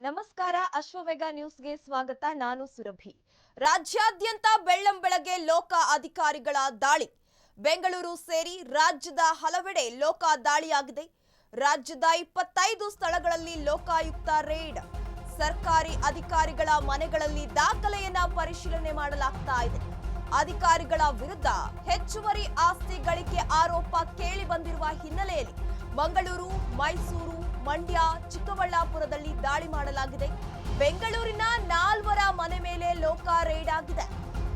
ನಮಸ್ಕಾರ ಅಶ್ವವೇಗ ನ್ಯೂಸ್ಗೆ ಸ್ವಾಗತ. ನಾನು ಸುರಭಿ. ರಾಜ್ಯಾದ್ಯಂತ ಬೆಳ್ಳಂಬೆಳಗ್ಗೆ ಲೋಕ ಅಧಿಕಾರಿಗಳ ದಾಳಿ. ಬೆಂಗಳೂರು ಸೇರಿ ರಾಜ್ಯದ ಹಲವೆಡೆ ಲೋಕ ದಾಳಿಯಾಗಿದೆ. ರಾಜ್ಯದ 25 ಸ್ಥಳಗಳಲ್ಲಿ ಲೋಕಾಯುಕ್ತ ರೇಡ್. ಸರ್ಕಾರಿ ಅಧಿಕಾರಿಗಳ ಮನೆಗಳಲ್ಲಿ ದಾಖಲೆಯನ್ನ ಪರಿಶೀಲನೆ ಮಾಡಲಾಗ್ತಾ ಇದೆ. ಅಧಿಕಾರಿಗಳ ವಿರುದ್ಧ ಹೆಚ್ಚುವರಿ ಆಸ್ತಿ ಗಳಿಕೆ ಆರೋಪ ಕೇಳಿ ಬಂದಿರುವ ಹಿನ್ನೆಲೆಯಲ್ಲಿ ಮಂಗಳೂರು, ಮೈಸೂರು, ಮಂಡ್ಯ, ಚಿಕ್ಕಬಳ್ಳಾಪುರದಲ್ಲಿ ದಾಳಿ ಮಾಡಲಾಗಿದೆ. ಬೆಂಗಳೂರಿನ 4 ಮನೆ ಮೇಲೆ ಲೋಕ ರೇಡ್ ಆಗಿದೆ.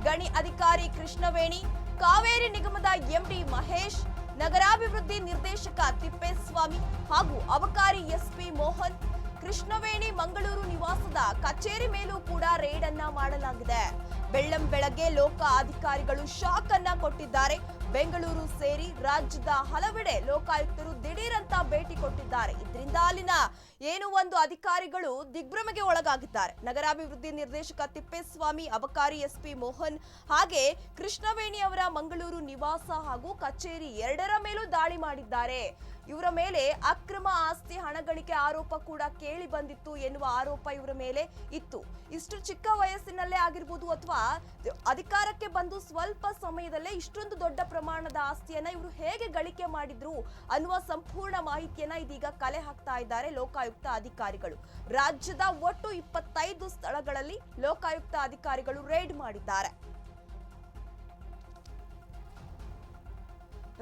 ಗಣಿ ಅಧಿಕಾರಿ ಕೃಷ್ಣವೇಣಿ, ಕಾವೇರಿ ನಿಗಮದ ಎಂಡಿ ಮಹೇಶ್, ನಗರಾಭಿವೃದ್ಧಿ ನಿರ್ದೇಶಕ ತಿಪ್ಪೇಸ್ವಾಮಿ ಹಾಗೂ ಅಬಕಾರಿ ಎಸ್ಪಿ ಮೋಹನ್, ಕೃಷ್ಣವೇಣಿ ಮಂಗಳೂರು ನಿವಾಸದ ಕಚೇರಿ ಮೇಲೂ ಕೂಡ ರೇಡ್ ಅನ್ನ ಮಾಡಲಾಗಿದೆ. ಬೆಳ್ಳಂಬೆಳಗ್ಗೆ ಲೋಕ ಅಧಿಕಾರಿಗಳು ಶಾಕ್ ಅನ್ನ ಕೊಟ್ಟಿದ್ದಾರೆ. ಬೆಂಗಳೂರು ಸೇರಿ ರಾಜ್ಯದ ಹಲವೆಡೆ ಲೋಕಾಯುಕ್ತರು ದಿಢೀರಂತ ಭೇಟಿ ಕೊಟ್ಟಿದ್ದಾರೆ. ಇದರಿಂದ ಅಲ್ಲಿನ ಒಂದು ಅಧಿಕಾರಿಗಳು ದಿಗ್ಭ್ರಮೆಗೆ ಒಳಗಾಗಿದ್ದಾರೆ. ನಗರಾಭಿವೃದ್ಧಿ ನಿರ್ದೇಶಕ ತಿಪ್ಪೇಸ್ವಾಮಿ, ಅಬಕಾರಿ ಎಸ್ಪಿ ಮೋಹನ್ ಹಾಗೆ ಕೃಷ್ಣವೇಣಿ ಅವರ ಮಂಗಳೂರು ನಿವಾಸ ಹಾಗೂ ಕಚೇರಿ ಎರಡರ ಮೇಲೂ ದಾಳಿ ಮಾಡಿದ್ದಾರೆ. ಇವರ ಮೇಲೆ ಅಕ್ರಮ ಆಸ್ತಿ ಹಣಗಳಿಕೆ ಆರೋಪ ಕೂಡ ಕೇಳಿ ಬಂದಿತ್ತು ಎನ್ನುವ ಆರೋಪ ಇವರ ಮೇಲೆ ಇತ್ತು. ಇಷ್ಟು ಚಿಕ್ಕ ವಯಸ್ಸಿನಲ್ಲೇ ಆಗಿರ್ಬೋದು ಅಥವಾ ಅಧಿಕಾರಕ್ಕೆ ಬಂದು ಸ್ವಲ್ಪ ಸಮಯದಲ್ಲೇ ಇಷ್ಟೊಂದು ದೊಡ್ಡ ಪ್ರಮಾಣದ ಆಸ್ತಿಯನ್ನ ಇವರು ಹೇಗೆ ಗಳಿಕೆ ಮಾಡಿದ್ರು ಅನ್ನುವ ಸಂಪೂರ್ಣ ಮಾಹಿತಿಯನ್ನ ಇದೀಗ ಕಲೆ ಹಾಕ್ತಾ ಇದ್ದಾರೆ ಲೋಕಾಯುಕ್ತ ಅಧಿಕಾರಿಗಳು. ರಾಜ್ಯದ ಒಟ್ಟು 25 ಸ್ಥಳಗಳಲ್ಲಿ ಲೋಕಾಯುಕ್ತ ಅಧಿಕಾರಿಗಳು ರೇಡ್ ಮಾಡಿದ್ದಾರೆ.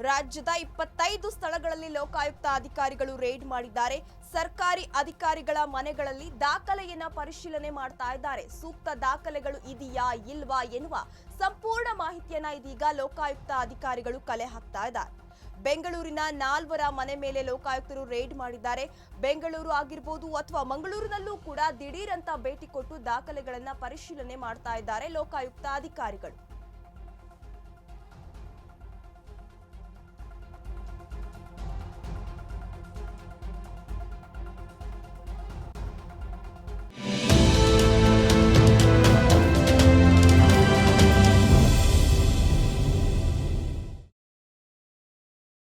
ರಾಜ್ಯದ 25 ಸ್ಥಳಗಳಲ್ಲಿ ಲೋಕಾಯುಕ್ತ ಅಧಿಕಾರಿಗಳು ರೇಡ್ ಮಾಡಿದ್ದಾರೆ. ಸರ್ಕಾರಿ ಅಧಿಕಾರಿಗಳ ಮನೆಗಳಲ್ಲಿ ದಾಖಲೆಯನ್ನ ಪರಿಶೀಲನೆ ಮಾಡ್ತಾ ಇದ್ದಾರೆ. ಸೂಕ್ತ ದಾಖಲೆಗಳು ಇದೆಯಾ ಇಲ್ವಾ ಎನ್ನುವ ಸಂಪೂರ್ಣ ಮಾಹಿತಿಯನ್ನ ಇದೀಗ ಲೋಕಾಯುಕ್ತ ಅಧಿಕಾರಿಗಳು ಕಲೆ ಹಾಕ್ತಾ ಇದ್ದಾರೆ. ಬೆಂಗಳೂರಿನ 4 ಮನೆ ಮೇಲೆ ಲೋಕಾಯುಕ್ತರು ರೇಡ್ ಮಾಡಿದ್ದಾರೆ. ಬೆಂಗಳೂರು ಆಗಿರ್ಬೋದು ಅಥವಾ ಮಂಗಳೂರಿನಲ್ಲೂ ಕೂಡ ದಿಢೀರಂತ ಭೇಟಿ ಕೊಟ್ಟು ದಾಖಲೆಗಳನ್ನ ಪರಿಶೀಲನೆ ಮಾಡ್ತಾ ಇದ್ದಾರೆ ಲೋಕಾಯುಕ್ತ ಅಧಿಕಾರಿಗಳು.